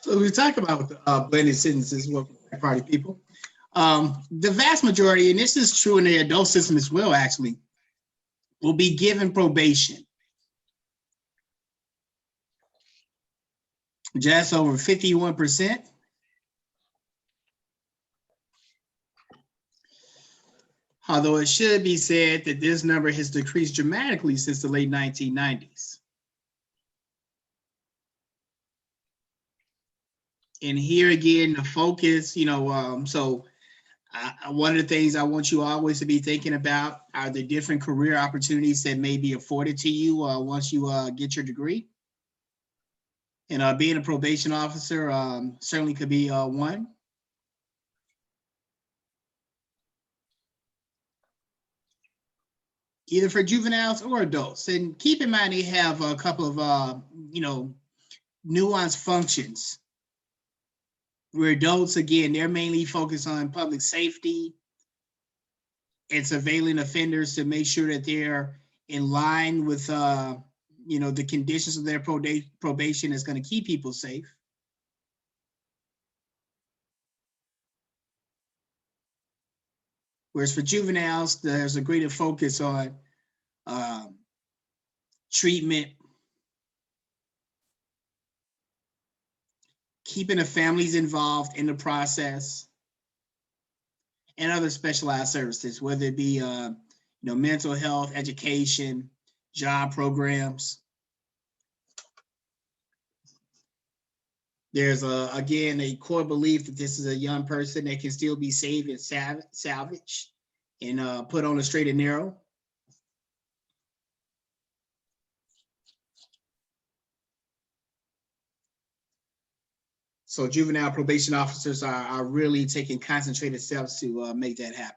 So we talk about blended sentences, welcome back, party people. The vast majority, and this is true in the adult system as well, actually, will be given probation. Just over 51%. Although it should be said that this number has decreased dramatically since the late 1990s. And here again, the focus, one of the things I want you always to be thinking about are the different career opportunities that may be afforded to you once you get your degree. And being a probation officer certainly could be one. Either for juveniles or adults. And keep in mind, they have a couple of, nuanced functions. Where adults, again, they're mainly focused on public safety and surveilling offenders to make sure that they're in line with, the conditions of their probation is going to keep people safe. Whereas for juveniles, there's a greater focus on treatment, keeping the families involved in the process, and other specialized services, whether it be mental health, education, job programs. There's again a core belief that this is a young person that can still be saved and salvaged and put on a straight and narrow. So juvenile probation officers are really taking concentrated steps to make that happen.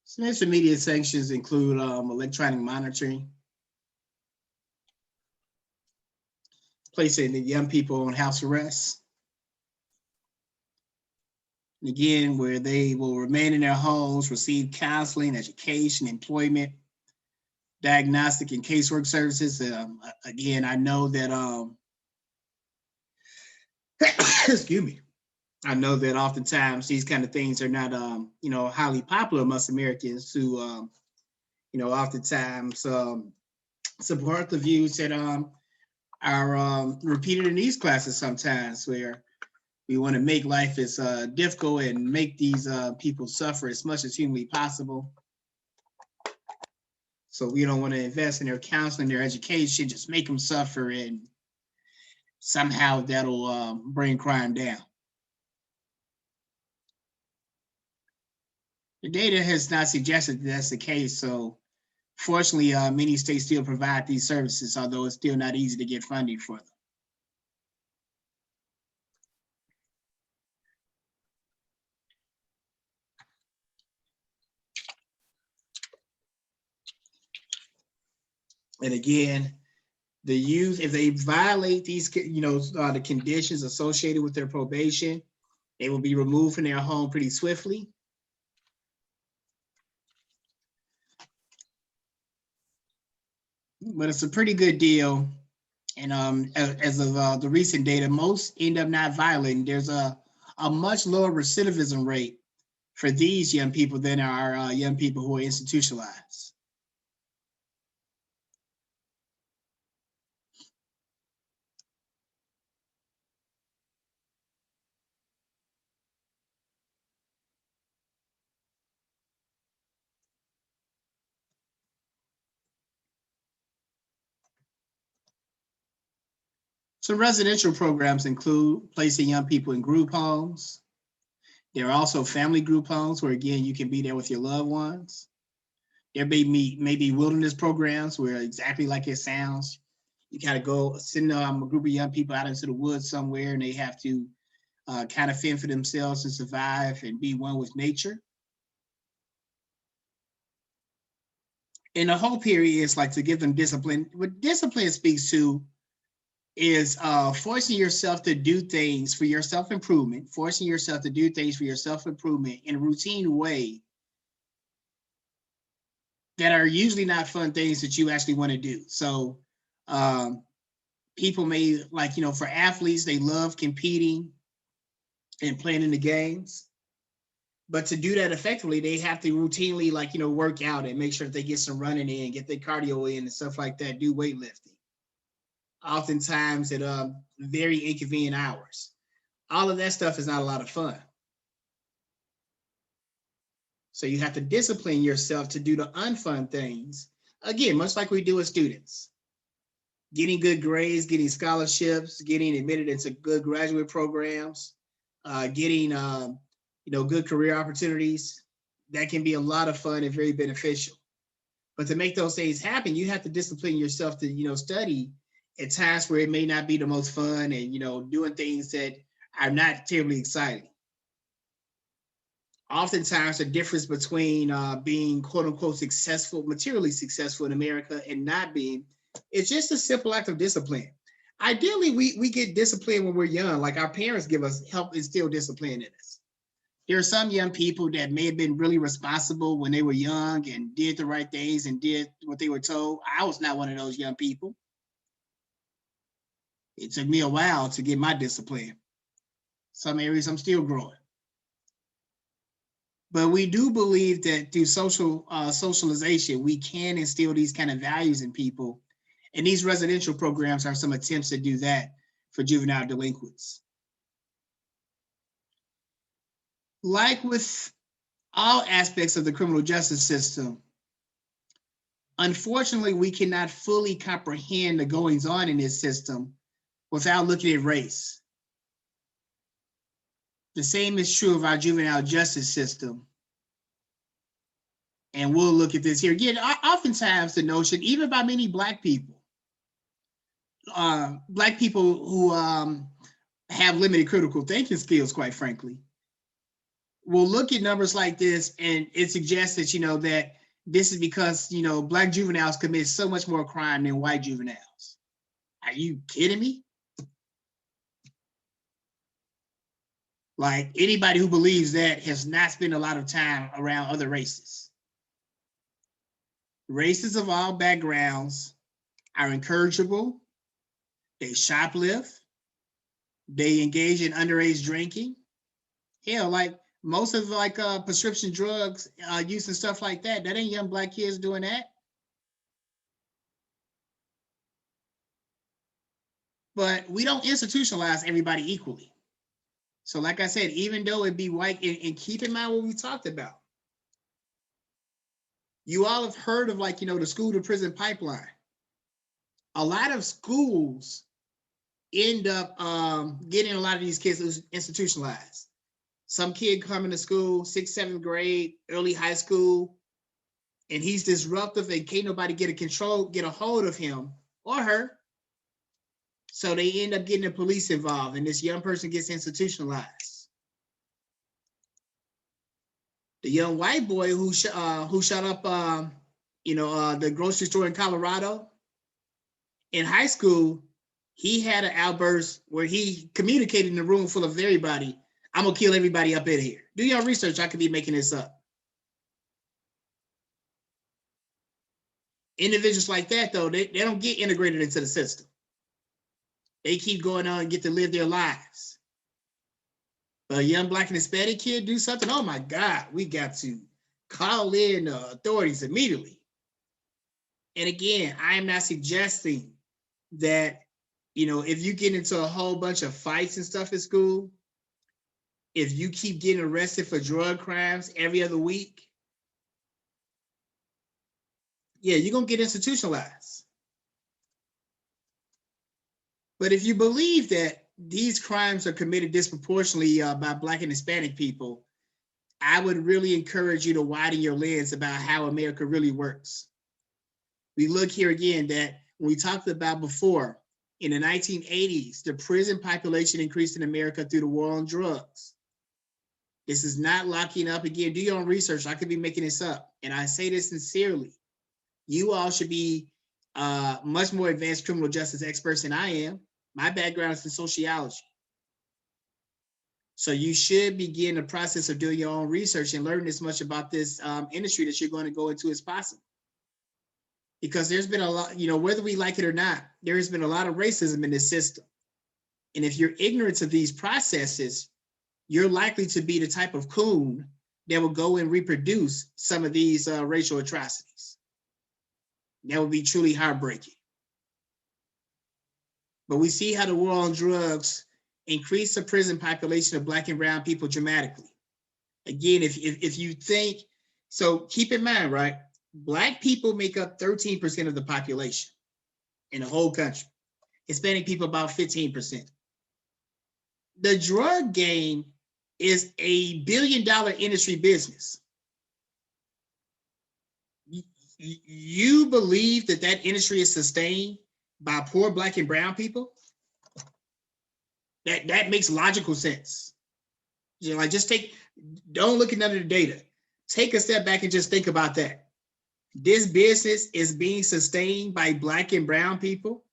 Some intermediate sanctions include electronic monitoring, placing the young people on house arrest. And again, where they will remain in their homes, receive counseling, education, employment, diagnostic and casework services. Again, I know that, excuse me, I know that oftentimes these kind of things are not, highly popular amongst Americans who, oftentimes support the views that are repeated in these classes sometimes, where we want to make life as difficult and make these people suffer as much as humanly possible. So we don't want to invest in their counseling, their education, just make them suffer, and somehow that'll bring crime down. The data has not suggested that that's the case, so fortunately, many states still provide these services, although it's still not easy to get funding for them. And again, the youth, if they violate these, the conditions associated with their probation, they will be removed from their home pretty swiftly. But it's a pretty good deal. And as of the recent data, most end up not violating. There's a much lower recidivism rate for these young people than are young people who are institutionalized. Some residential programs include placing young people in group homes. There are also family group homes where, again, you can be there with your loved ones. There may be wilderness programs where, exactly like it sounds, you kind of go send a group of young people out into the woods somewhere, and they have to kind of fend for themselves and survive and be one with nature. And the whole period is like to give them discipline. What discipline speaks to is forcing yourself to do things for your self-improvement, forcing yourself to do things for your self-improvement in a routine way that are usually not fun things that you actually want to do. So people may, like, for athletes, they love competing and playing in the games. But to do that effectively, they have to routinely, work out and make sure that they get some running in, get their cardio in and stuff like that, do weightlifting. Oftentimes at very inconvenient hours. All of that stuff is not a lot of fun. So you have to discipline yourself to do the unfun things. Again, much like we do with students. Getting good grades, getting scholarships, getting admitted into good graduate programs, getting good career opportunities. That can be a lot of fun and very beneficial. But to make those things happen, you have to discipline yourself to study at times where it may not be the most fun and doing things that are not terribly exciting. Oftentimes the difference between being quote unquote successful, materially successful in America and not being, it's just a simple act of discipline. Ideally, we get disciplined when we're young, like our parents give us, help instill discipline in us. There are some young people that may have been really responsible when they were young and did the right things and did what they were told. I was not one of those young people. It took me a while to get my discipline. Some areas I'm still growing. But we do believe that through socialization, we can instill these kind of values in people. And these residential programs are some attempts to do that for juvenile delinquents. Like with all aspects of the criminal justice system, unfortunately, we cannot fully comprehend the goings on in this system without looking at race. The same is true of our juvenile justice system. And we'll look at this here. Again, oftentimes the notion, even by many Black people who have limited critical thinking skills, quite frankly, will look at numbers like this and it suggests that, that this is because, Black juveniles commit so much more crime than white juveniles. Are you kidding me? Like, anybody who believes that has not spent a lot of time around other races. Races of all backgrounds are incorrigible. They shoplift. They engage in underage drinking. Hell, like most of prescription drugs use and stuff like that, that ain't young Black kids doing that. But we don't institutionalize everybody equally. So like I said, even though it be white, and keep in mind what we talked about. You all have heard of the school to prison pipeline. A lot of schools end up getting a lot of these kids institutionalized. Some kid coming to school, 6th, 7th grade, early high school, and he's disruptive and can't nobody get a hold of him or her. So they end up getting the police involved and this young person gets institutionalized. The young white boy who shot up the grocery store in Colorado, in high school, he had an outburst where he communicated in a room full of everybody, I'm gonna kill everybody up in here. Do your research, I could be making this up. Individuals like that, though, they don't get integrated into the system. They keep going on and get to live their lives. A young Black and Hispanic kid do something, oh my God, we got to call in authorities immediately. And again, I am not suggesting that, if you get into a whole bunch of fights and stuff at school, if you keep getting arrested for drug crimes every other week, yeah, you're going to get institutionalized. But if you believe that these crimes are committed disproportionately by Black and Hispanic people, I would really encourage you to widen your lens about how America really works. We look here again that when we talked about before, in the 1980s, the prison population increased in America through the war on drugs. This is not locking up. Again, do your own research. I could be making this up. And I say this sincerely. You all should be much more advanced criminal justice experts than I am. My background is in sociology. So you should begin the process of doing your own research and learn as much about this industry that you're going to go into as possible. Because there's been a lot, whether we like it or not, there has been a lot of racism in this system. And if you're ignorant of these processes, you're likely to be the type of coon that will go and reproduce some of these racial atrocities. That would be truly heartbreaking. But we see how the war on drugs increased the prison population of Black and brown people dramatically. Again, if you think, so keep in mind, right? Black people make up 13% of the population in the whole country. Hispanic people about 15%. The drug game is a $1 billion industry business. You believe that industry is sustained by poor Black and brown people? That makes logical sense. Don't look at none of the data. Take a step back and just think about that. This business is being sustained by Black and brown people.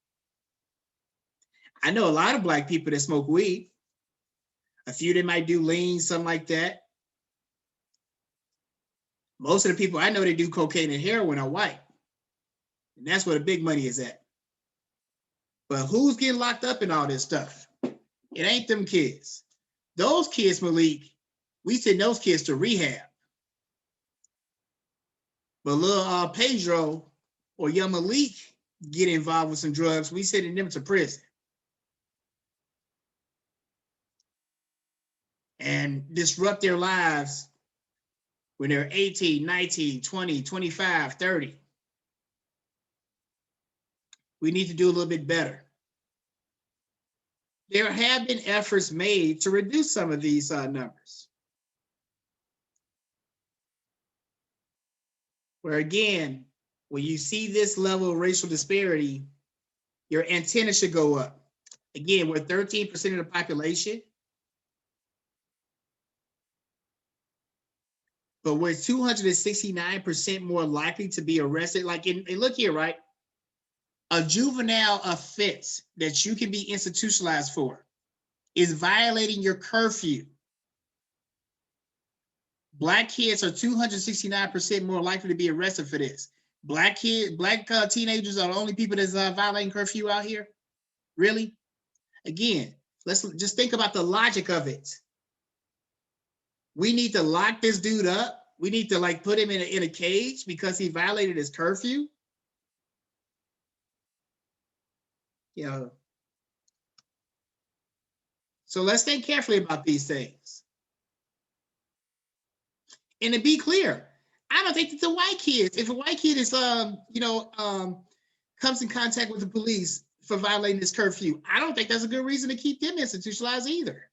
I know a lot of Black people that smoke weed. A few that might do lean, something like that. Most of the people I know that do cocaine and heroin are white. And that's where the big money is at. But who's getting locked up in all this stuff? It ain't them kids. Those kids, Malik, we send those kids to rehab. But little Pedro or young Malik get involved with some drugs, we sending them to prison. And disrupt their lives when they're 18, 19, 20, 25, 30. We need to do a little bit better. There have been efforts made to reduce some of these numbers. Where again, when you see this level of racial disparity, your antenna should go up. Again, we're 13% of the population, but we're 269% more likely to be arrested. And look here, right? A juvenile offense that you can be institutionalized for is violating your curfew. Black kids are 269% more likely to be arrested for this. Black teenagers are the only people that's violating curfew out here? Really? Again, let's just think about the logic of it. We need to lock this dude up. We need to put him in a cage because he violated his curfew. So let's think carefully about these things. And to be clear, I don't think that the white kids, if a white kid is, comes in contact with the police for violating this curfew, I don't think that's a good reason to keep them institutionalized either.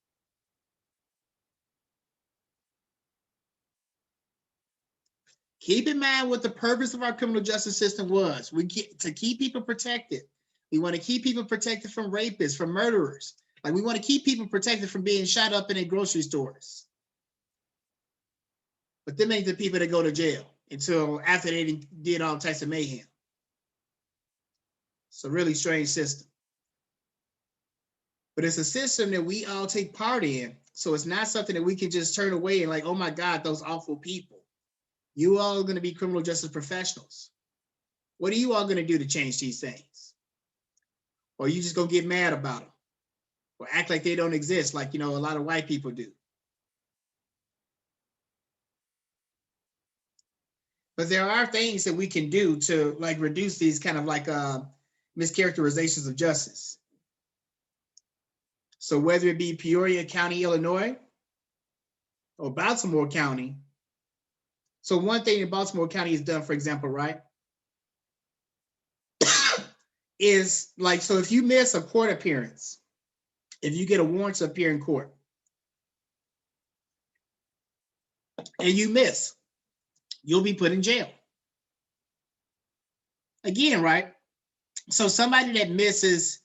Keep in mind what the purpose of our criminal justice system was. To keep people protected. We want to keep people protected from rapists, from murderers. We want to keep people protected from being shot up in grocery stores. But them ain't the people that go to jail until after they did all types of mayhem. It's a really strange system. But it's a system that we all take part in. So it's not something that we can just turn away and oh my God, those awful people. You all are going to be criminal justice professionals. What are you all going to do to change these things? Or you just going to get mad about them? Or act like they don't exist like, a lot of white people do? But there are things that we can do to like reduce these kind of like mischaracterizations of justice. So whether it be Peoria County, Illinois, or Baltimore County. So one thing that Baltimore County has done, for example, right, is like, so if you miss a court appearance, if you get a warrant to appear in court, and you miss, you'll be put in jail. Again, right? So somebody that misses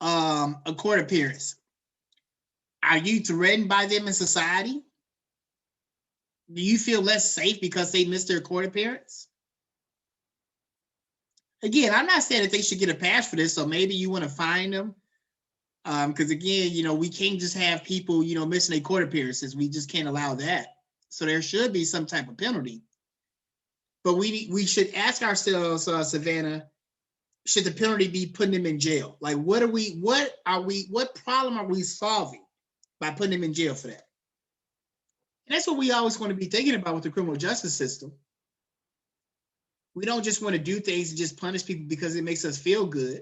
a court appearance, are you threatened by them in society? Do you feel less safe because they missed their court appearance? Again, I'm not saying that they should get a pass for this, so maybe you want to fine them. Because again, you know, we can't just have people, you know, missing their court appearances. We just can't allow that. So there should be some type of penalty. But we should ask ourselves, Savannah, should the penalty be putting them in jail? Like, what problem are we solving by putting them in jail for that? And that's what we always want to be thinking about with the criminal justice system. We don't just want to do things and just punish people because it makes us feel good,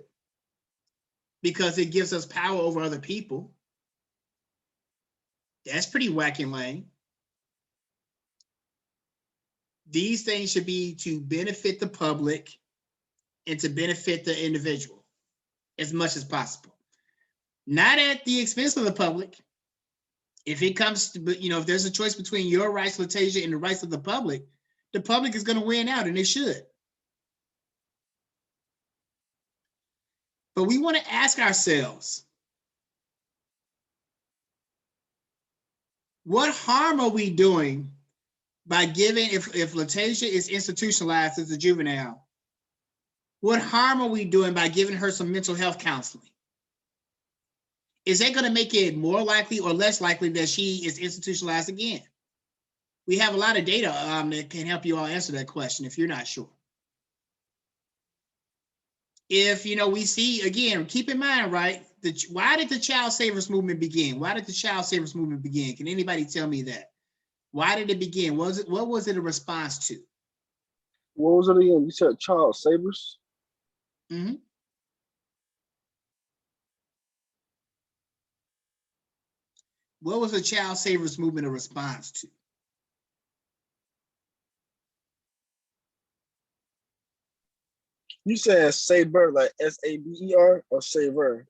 because it gives us power over other people. That's pretty whack and lame. These things should be to benefit the public and to benefit the individual as much as possible. Not at the expense of the public. If it comes to, you know, if there's a choice between your rights, Latasia, and the rights of the public is going to win out, and it should. But we want to ask ourselves, what harm are we doing by giving, if Latasia is institutionalized as a juvenile, what harm are we doing by giving her some mental health counseling? Is that going to make it more likely or less likely that she is institutionalized again? We have a lot of data that can help you all answer that question if you're not sure. If, you know, we see, again, keep in mind, right, why did the child savers movement begin? Why did the child savers movement begin? Can anybody tell me that? Why did it begin? What was it a response to? What was it again? You said child savers? Mm-hmm. What was the child savers movement a response to? You said saber, like S-A-B-E-R, or saver?